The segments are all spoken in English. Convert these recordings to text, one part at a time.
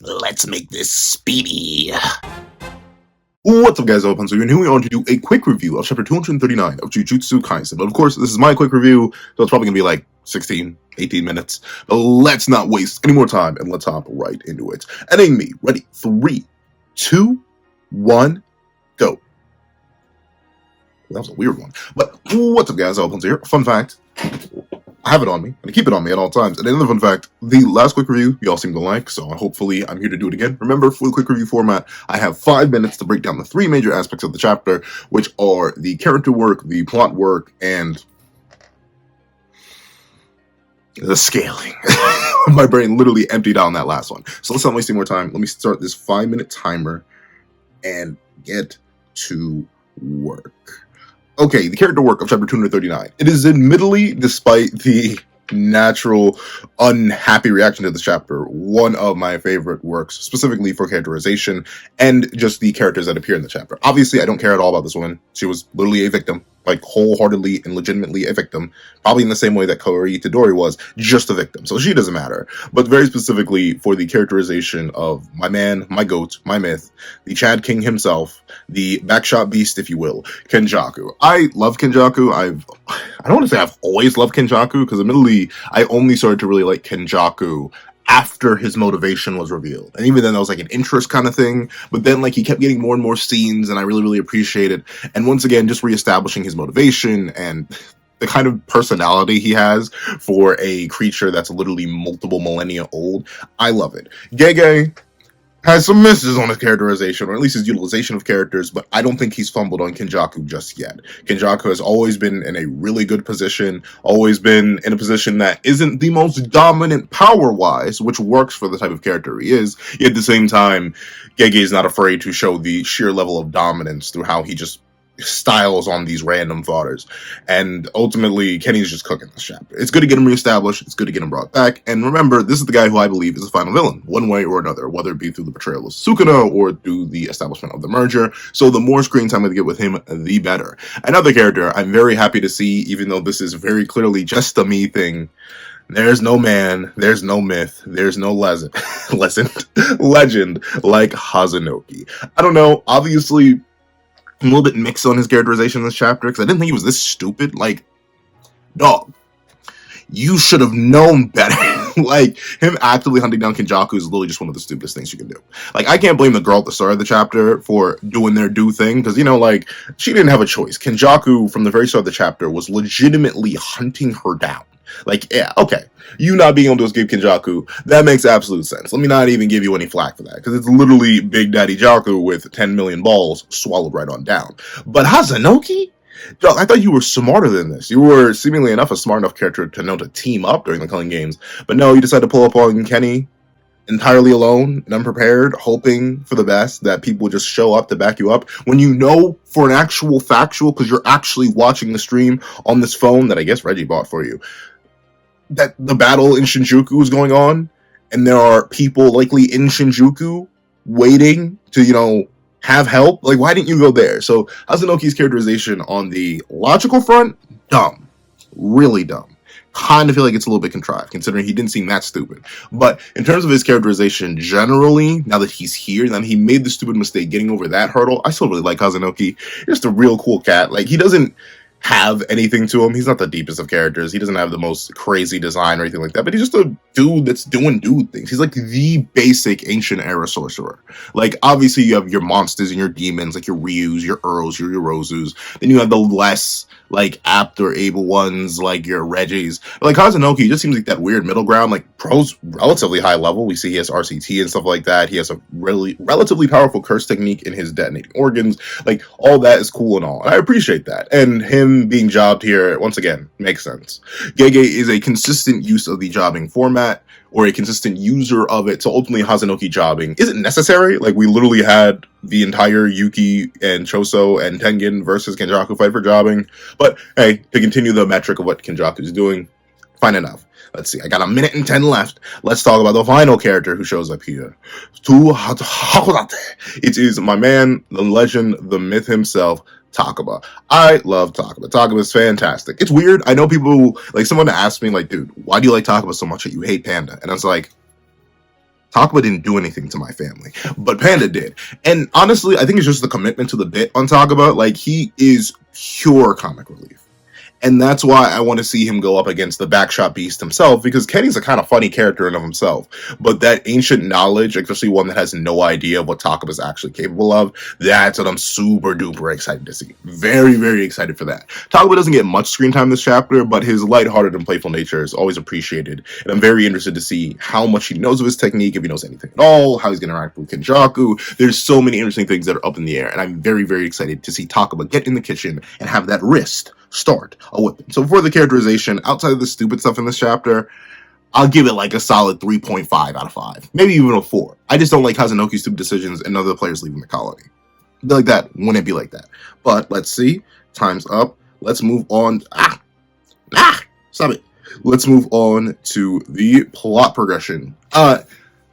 Let's make this speedy. What's up, guys? I'm here we are to do a quick review of chapter 239 of Jujutsu Kaisen. But of course, this is my quick review, so it's probably going to be like 16, 18 minutes. But let's not waste any more time, and let's hop right into it. Ending me. Ready? 3, 2, 1, go. That was a weird one. But what's up, guys? I'm here. Fun fact. I have it on me, and I keep it on me at all times. And another fun fact, the last quick review, y'all seem to like, so hopefully I'm here to do it again. Remember, for the quick review format, I have 5 minutes to break down the 3 major aspects of the chapter, which are the character work, the plot work, and the scaling. My brain literally emptied out on that last one. So let's not waste any more time. Let me start this 5-minute timer and get to work. Okay, the character work of chapter 239. It is admittedly, despite the natural unhappy reaction to this chapter, one of my favorite works, specifically for characterization and just the characters that appear in the chapter. Obviously, I don't care at all about this woman. She was literally a victim, like wholeheartedly and legitimately a victim, probably in the same way that Kaori Itadori was, just a victim. So she doesn't matter. But very specifically for the characterization of my man, my goat, my myth, the Chad King himself, the backshot beast, if you will, Kenjaku. I love Kenjaku. I don't want to say I've always loved Kenjaku, because admittedly, I only started to really like Kenjaku after his motivation was revealed. And even then, that was like an interest kind of thing. But then, like, he kept getting more and more scenes, and I really, really appreciate it. And once again, just reestablishing his motivation and the kind of personality he has for a creature that's literally multiple millennia old. I love it. Gege has some misses on his characterization, or at least his utilization of characters, but I don't think he's fumbled on Kenjaku just yet. Kenjaku has always been in a really good position, always been in a position that isn't the most dominant power-wise, which works for the type of character he is, yet at the same time, Gege is not afraid to show the sheer level of dominance through how he just styles on these random fodders. And ultimately, Kenny's just cooking this chapter. It's good to get him reestablished, it's good to get him brought back, and remember, this is the guy who I believe is the final villain, one way or another, whether it be through the betrayal of Sukuna or through the establishment of the merger. So the more screen time we get with him, the better. Another character I'm very happy to see, even though this is very clearly just a me thing. There's no man, there's no myth, there's no legend like Hazanoki. I don't know, obviously I'm a little bit mixed on his characterization in this chapter, because I didn't think he was this stupid. Like, dog, you should have known better. Like, him actively hunting down Kenjaku is literally just one of the stupidest things you can do. Like, I can't blame the girl at the start of the chapter for doing their due thing, because, you know, like, she didn't have a choice. Kenjaku, from the very start of the chapter, was legitimately hunting her down. Like, yeah, okay, you not being able to escape Kenjaku, that makes absolute sense. Let me not even give you any flack for that, because it's literally Big Daddy Jaku with 10 million balls swallowed right on down. But Hazanoki? I thought you were smarter than this. You were seemingly enough a smart enough character to know to team up during the Culling Games, but no, you decided to pull up on Kenny entirely alone and unprepared, hoping for the best, that people would just show up to back you up, when you know for an actual factual, because you're actually watching the stream on this phone that I guess Reggie bought for you, that the battle in Shinjuku is going on, and there are people likely in Shinjuku waiting to, you know, have help. Like, why didn't you go there? So Hazanoki's characterization on the logical front, dumb. Really dumb. Kind of feel like it's a little bit contrived, considering he didn't seem that stupid. But in terms of his characterization generally, now that he's here, now that he made the stupid mistake getting over that hurdle, I still really like Hazanoki. He's just a real cool cat. Like, he doesn't have anything to him. He's not the deepest of characters. He doesn't have the most crazy design or anything like that, but he's just a dude that's doing dude things. He's like the basic ancient era sorcerer. Like, obviously you have your monsters and your demons, like your Ryus, your Earls, your Yorozus. Then you have the less like apt or able ones, like your Reggies. But like Hazanoki just seems like that weird middle ground. Like, pro's relatively high level. We see he has RCT and stuff like that. He has a really relatively powerful curse technique in his detonating organs. Like, all that is cool and all, and I appreciate that. And him being jobbed here, once again, makes sense. Gege is a consistent use of the jobbing format, or a consistent user of it, so ultimately Hazanoki jobbing isn't necessary. Like, we literally had the entire Yuki and Choso and Tengen versus Kenjaku fight for jobbing. But hey, to continue the metric of what Kenjaku is doing, fine enough. Let's see, I got 1 minute and 10 left. Let's talk about the final character who shows up here. Hakodate. It is my man, the legend, the myth himself, Takaba. I love Takaba. Takaba is fantastic. It's weird. I know people, like, someone asked me, like, dude, why do you like Takaba so much that you hate Panda? And I was like, Takaba didn't do anything to my family, but Panda did. And honestly, I think it's just the commitment to the bit on Takaba. Like, he is pure comic relief. And that's why I want to see him go up against the Backshot Beast himself, because Kenny's a kind of funny character in of himself. But that ancient knowledge, especially one that has no idea of what Takaba's actually capable of, that's what I'm super duper excited to see. Very, very excited for that. Takaba doesn't get much screen time this chapter, but his lighthearted and playful nature is always appreciated. And I'm very interested to see how much he knows of his technique, if he knows anything at all, how he's going to interact with Kenjaku. There's so many interesting things that are up in the air, and I'm very, very excited to see Takaba get in the kitchen and have that wrist start a weapon. So for the characterization, outside of the stupid stuff in this chapter, I'll give it like a solid 3.5 out of 5. Maybe even a 4. I just don't like Hazunoki's stupid decisions and other players leaving the colony. Like that, wouldn't be like that. But let's see. Time's up. Let's move on. Stop it. Let's move on to the plot progression.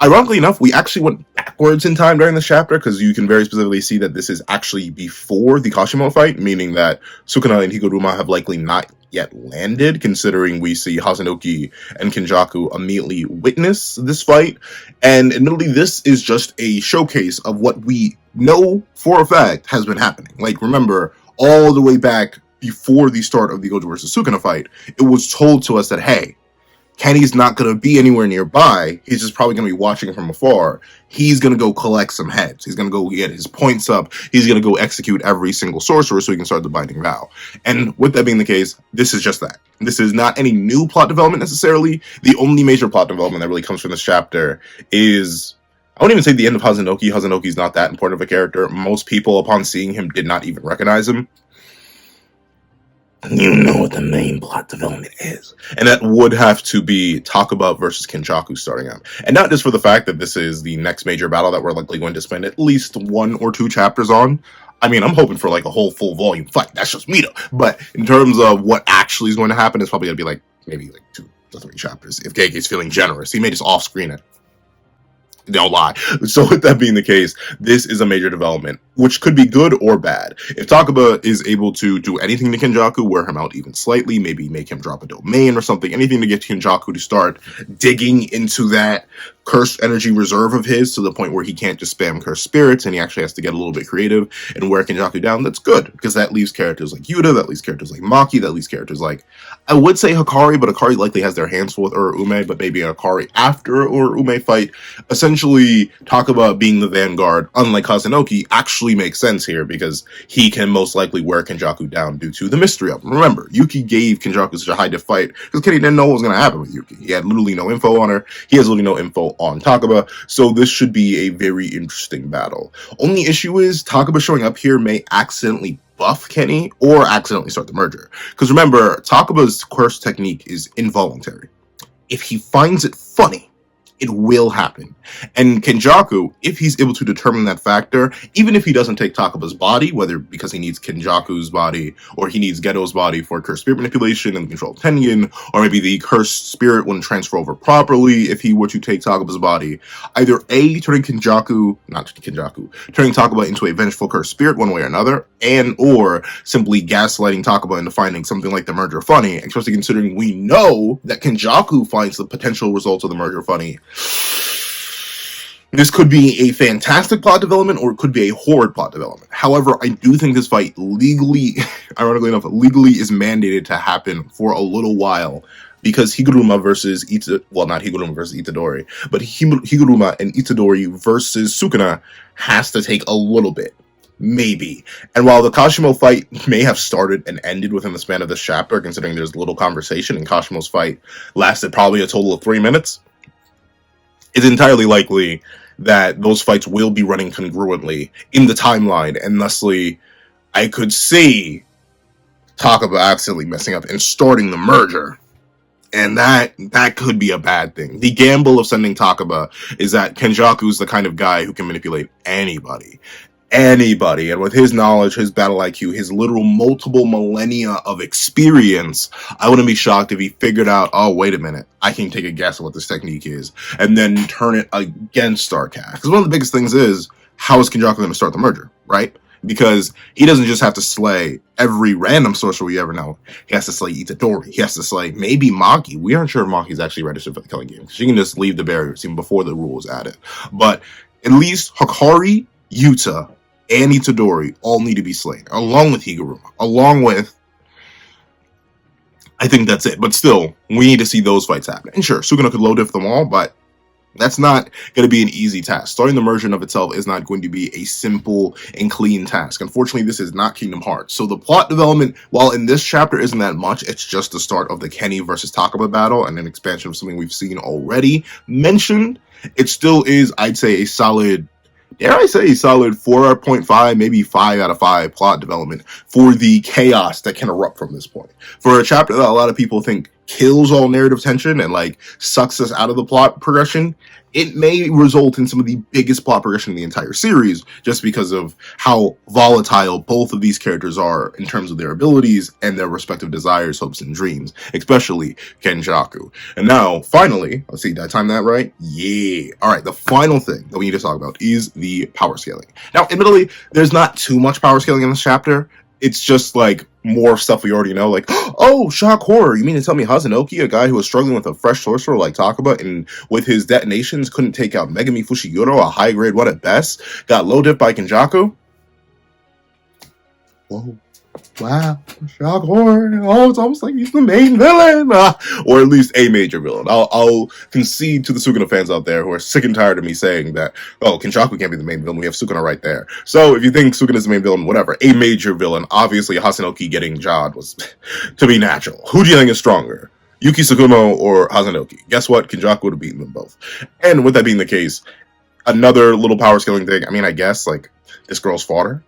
Ironically enough, we actually went backwards in time during this chapter, because you can very specifically see that this is actually before the Kashimo fight, meaning that Sukuna and Higuruma have likely not yet landed, considering we see Hazunoki and Kenjaku immediately witness this fight. And admittedly, this is just a showcase of what we know for a fact has been happening. Like, remember, all the way back before the start of the Gojo versus Sukuna fight, it was told to us that, hey, Kenny's not going to be anywhere nearby. He's just probably going to be watching from afar. He's going to go collect some heads. He's going to go get his points up. He's going to go execute every single sorcerer so he can start the Binding Vow. And with that being the case, this is just that. This is not any new plot development necessarily. The only major plot development that really comes from this chapter is, I wouldn't even say the end of Hazunoki. Hazunoki's not that important of a character. Most people, upon seeing him, did not even recognize him. You know what the main plot development is. And that would have to be Takaba versus Kenjaku starting out. And not just for the fact that this is the next major battle that we're likely going to spend at least 1 or 2 chapters on. I mean, I'm hoping for like a whole full volume fight. That's just me though. But in terms of what actually is going to happen, it's probably going to be like maybe like 2 to 3 chapters. If Geigei's feeling generous, he may just off-screen it. Don't lie. So with that being the case, this is a major development, which could be good or bad. If Takaba is able to do anything to Kenjaku, wear him out even slightly, maybe make him drop a domain or something, anything to get Kenjaku to start digging into that cursed energy reserve of his to the point where he can't just spam cursed spirits and he actually has to get a little bit creative and wear Kenjaku down, that's good, because that leaves characters like Yuta, that leaves characters like Maki, that leaves characters like, I would say Hikari, but Hikari likely has their hands full with Urume, but maybe Hikari after a Urume fight. Essentially, Takaba being the vanguard, unlike Hazunoki, actually makes sense here, because he can most likely wear Kenjaku down due to the mystery of him. Remember, Yuki gave Kenjaku such a high diff fight because Kenny didn't know what was going to happen with Yuki. He had literally no info on her. He has literally no info on Takaba, so this should be a very interesting battle. Only issue is Takaba showing up here may accidentally buff Kenny or accidentally start the merger. Because remember, Takaba's curse technique is involuntary. If he finds it funny, it will happen. And Kenjaku, if he's able to determine that factor, even if he doesn't take Takaba's body, whether because he needs Kenjaku's body or he needs Geto's body for cursed spirit manipulation and the control of Tengen, or maybe the cursed spirit wouldn't transfer over properly if he were to take Takaba's body, either A, turning Takaba into a vengeful cursed spirit one way or another, and or simply gaslighting Takaba into finding something like the merger funny, especially considering we know that Kenjaku finds the potential results of the merger funny. This could be a fantastic plot development, or it could be a horrid plot development. However, I do think this fight legally, ironically enough, legally is mandated to happen for a little while, because Higuruma versus not Higuruma versus Itadori, but Higuruma and Itadori versus Sukuna has to take a little bit. Maybe. And while the Kashimo fight may have started and ended within the span of this chapter, considering there's little conversation, and Kashimo's fight lasted probably a total of 3 minutes, it's entirely likely that those fights will be running congruently in the timeline, and thusly, I could see Takaba accidentally messing up and starting the merger. And that could be a bad thing. The gamble of sending Takaba is that Kenjaku's the kind of guy who can manipulate anybody. And with his knowledge, his battle IQ, his literal multiple millennia of experience, I wouldn't be shocked if he figured out, oh, wait a minute, I can take a guess at what this technique is, and then turn it against Starcast. Because one of the biggest things is, how is Kenjaku going to start the merger, right? because he doesn't just have to slay every random sorcerer we ever know. He has to slay Itadori. He has to slay maybe Maki. We aren't sure if Maki's actually registered for the killing game. She can just leave the barriers even before the rules added. But at least Hikari, Yuta, and Itadori all need to be slain, along with Higuruma, along with, I think that's it. But still, we need to see those fights happen. And sure, Sukuna could low diff them all, but that's not going to be an easy task. Starting the immersion of itself is not going to be a simple and clean task. Unfortunately, this is not Kingdom Hearts. So the plot development, while in this chapter isn't that much, it's just the start of the Kenny versus Takaba battle and an expansion of something we've seen already mentioned. It still is, I'd say, a solid, dare I say, a solid 4.5, maybe 5 out of 5 plot development for the chaos that can erupt from this point. For a chapter that a lot of people think kills all narrative tension and like sucks us out of the plot progression, it may result in some of the biggest plot progression in the entire series just because of how volatile both of these characters are in terms of their abilities and their respective desires, hopes, and dreams, especially Kenjaku. And now, finally, let's see, did I time that right? Yeah. All right, the final thing that we need to talk about is the power scaling. Now, admittedly, there's not too much power scaling in this chapter. It's just like more stuff we already know, like, oh, shock horror. You mean to tell me Hazanoki, a guy who was struggling with a fresh sorcerer like Takaba and with his detonations couldn't take out Megami Fushiguro, a high grade one at best, got low dipped by Kenjaku? Whoa. Wow, shock horror. Oh, it's almost like he's the main villain, or at least a major villain. I'll concede to the Sukuna fans out there who are sick and tired of me saying that, oh, Kenjaku can't be the main villain. We have Sukuna right there. So if you think Sukuna is the main villain, whatever, a major villain, obviously Hazanoki getting Jad was to be natural. Who do you think is stronger, Yuki Tsukumo or Hazanoki? Guess what? Kenjaku would have beaten them both. And with that being the case, another little power scaling thing, I mean, I guess, like, this girl's fought her.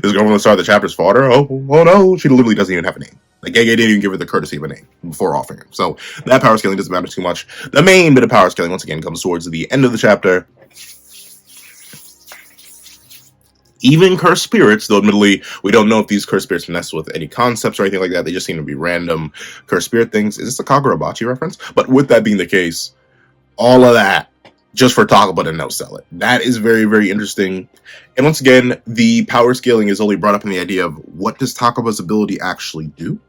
This girl from the start of the chapter's fought her. Oh no, she literally doesn't even have a name. Like, Gege didn't even give her the courtesy of a name before offering her. So that power scaling doesn't matter too much. The main bit of power scaling, once again, comes towards the end of the chapter. Even cursed spirits, though admittedly, we don't know if these cursed spirits mess with any concepts or anything like that. They just seem to be random cursed spirit things. Is this a Kagurabachi reference? But with that being the case, all of that just for Takaba to no-sell it. That is very, very interesting. And once again, the power scaling is only brought up in the idea of what does Takaba's ability actually do?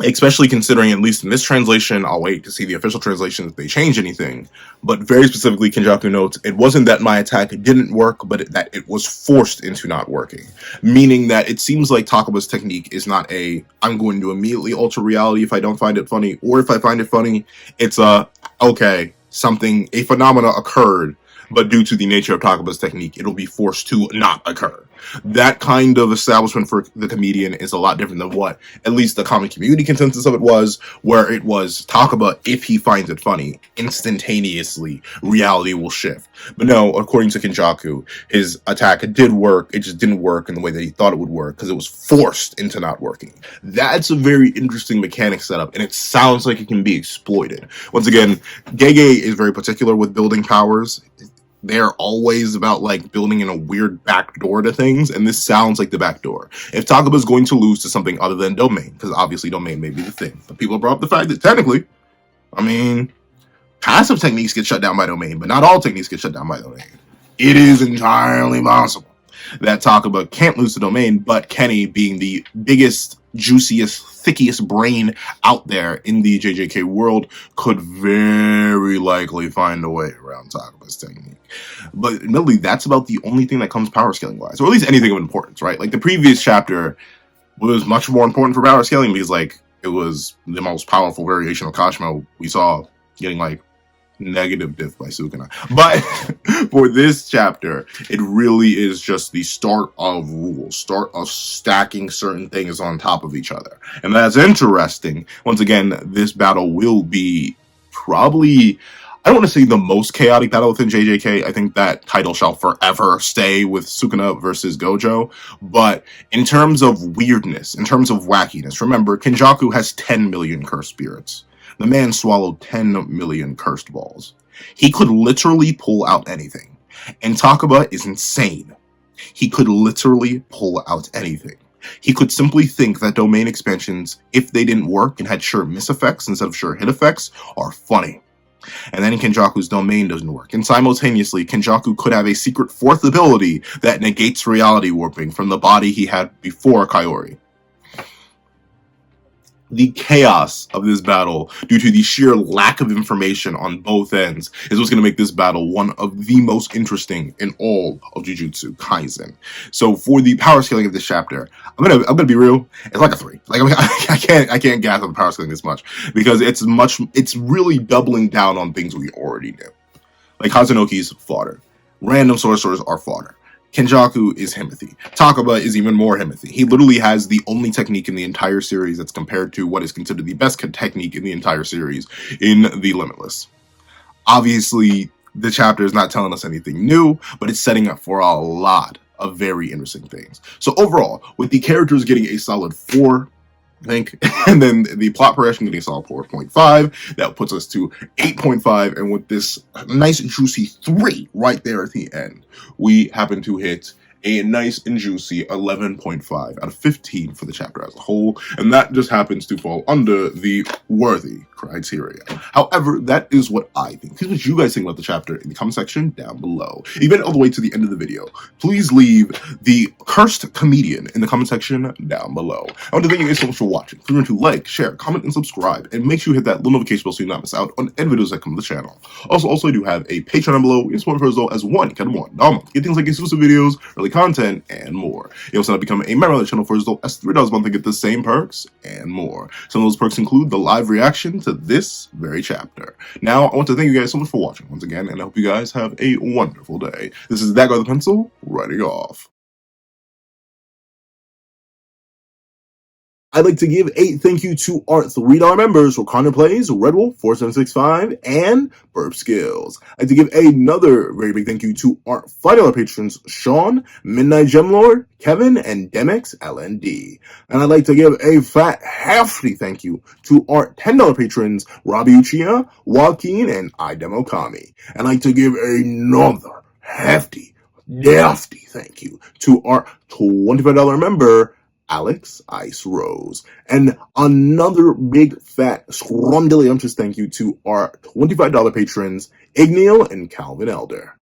Especially considering, at least in this translation, I'll wait to see the official translation if they change anything. But very specifically, Kenjaku notes, it wasn't that my attack didn't work, but that it was forced into not working. Meaning that it seems like Takaba's technique is not a, I'm going to immediately alter reality if I don't find it funny, or if I find it funny, it's a, okay, a phenomena occurred, but due to the nature of Takaba's technique, it'll be forced to not occur. That kind of establishment for the comedian is a lot different than what, at least the comic community consensus of it was, where it was Takaba, if he finds it funny, instantaneously, reality will shift. But no, according to Kenjaku, his attack did work, it just didn't work in the way that he thought it would work, because it was forced into not working. That's a very interesting mechanic setup, and it sounds like it can be exploited. Once again, Gege is very particular with building powers. They're always about like building in a weird back door to things, and this sounds like the back door. If Takaba's going to lose to something other than domain, because obviously domain may be the thing, but people brought up the fact that technically, I mean, passive techniques get shut down by domain, but not all techniques get shut down by domain. It is entirely possible that Takaba can't lose to domain, but Kenny, being the biggest, juiciest, thickiest brain out there in the JJK world, could very likely find a way around Takaba's technique. But admittedly, that's about the only thing that comes power scaling wise, or at least anything of importance, right? Like the previous chapter was much more important for power scaling because like it was the most powerful variation of Kashimo we saw getting like negative diff by Sukuna. But for this chapter, it really is just the start of rules, start of stacking certain things on top of each other. And that's interesting. Once again, this battle will be probably, I don't want to say the most chaotic battle within JJK. I think that title shall forever stay with Sukuna versus Gojo. But in terms of weirdness, in terms of wackiness, remember, Kenjaku has 10 million cursed spirits. The man swallowed 10 million cursed balls. He could literally pull out anything. And Takaba is insane. He could literally pull out anything. He could simply think that domain expansions, if they didn't work and had sure miss effects instead of sure hit effects, are funny. And then Kenjaku's domain doesn't work. And simultaneously, Kenjaku could have a secret fourth ability that negates reality warping from the body he had before Kaori. The chaos of this battle, due to the sheer lack of information on both ends, is what's going to make this battle one of the most interesting in all of Jujutsu Kaisen. So for the power scaling of this chapter, I'm gonna be real. It's like a 3. Like I can't gas on the power scaling this much because it's really doubling down on things we already knew. Like Hazunoki's fodder, random sorcerers are fodder. Kenjaku is Himothy. Takaba is even more Himothy. He literally has the only technique in the entire series that's compared to what is considered the best technique in the entire series in the Limitless. Obviously, the chapter is not telling us anything new, but it's setting up for a lot of very interesting things. So overall, with the characters getting a solid 4, I think, and then the plot progression getting a solid 4.5, that puts us to 8.5, and with this nice juicy 3 right there at the end, we happen to hit a nice and juicy 11.5 out of 15 for the chapter as a whole, and that just happens to fall under the worthy criteria. However, that is what I think. Here's what you guys think about the chapter in the comment section down below. Even all the way to the end of the video, please leave the cursed comedian in the comment section down below. I want to thank you guys so much for watching. Remember to like, share, comment, and subscribe, and make sure you hit that little notification bell so you do not miss out on any videos that come to the channel. Also, I do have a Patreon down below. You can support me for as low as $1 a month. Get things like exclusive videos, early content, and more. You also become a member of the channel for as low as $3 a month to get the same perks and more. Some of those perks include the live reaction to this very chapter. Now, I want to thank you guys so much for watching once again, and I hope you guys have a wonderful day. This is that guy with the pencil, writing off. I'd like to give a thank you to our $3 members for Connor Plays, Red Wolf 4765, and Burp Skills. I'd like to give another very big thank you to our $5 patrons, Sean, Midnight Gemlord, Kevin, and Demex LND. And I'd like to give a fat, hefty thank you to our $10 patrons, Robbie Uchiha, Joaquin, and Idemokami. And I'd like to give another hefty, thank you to our $25 member, Alex Ice Rose. And another big fat scrumdiddlyumptious thank you to our $25 patrons, Igneal and Calvin Elder.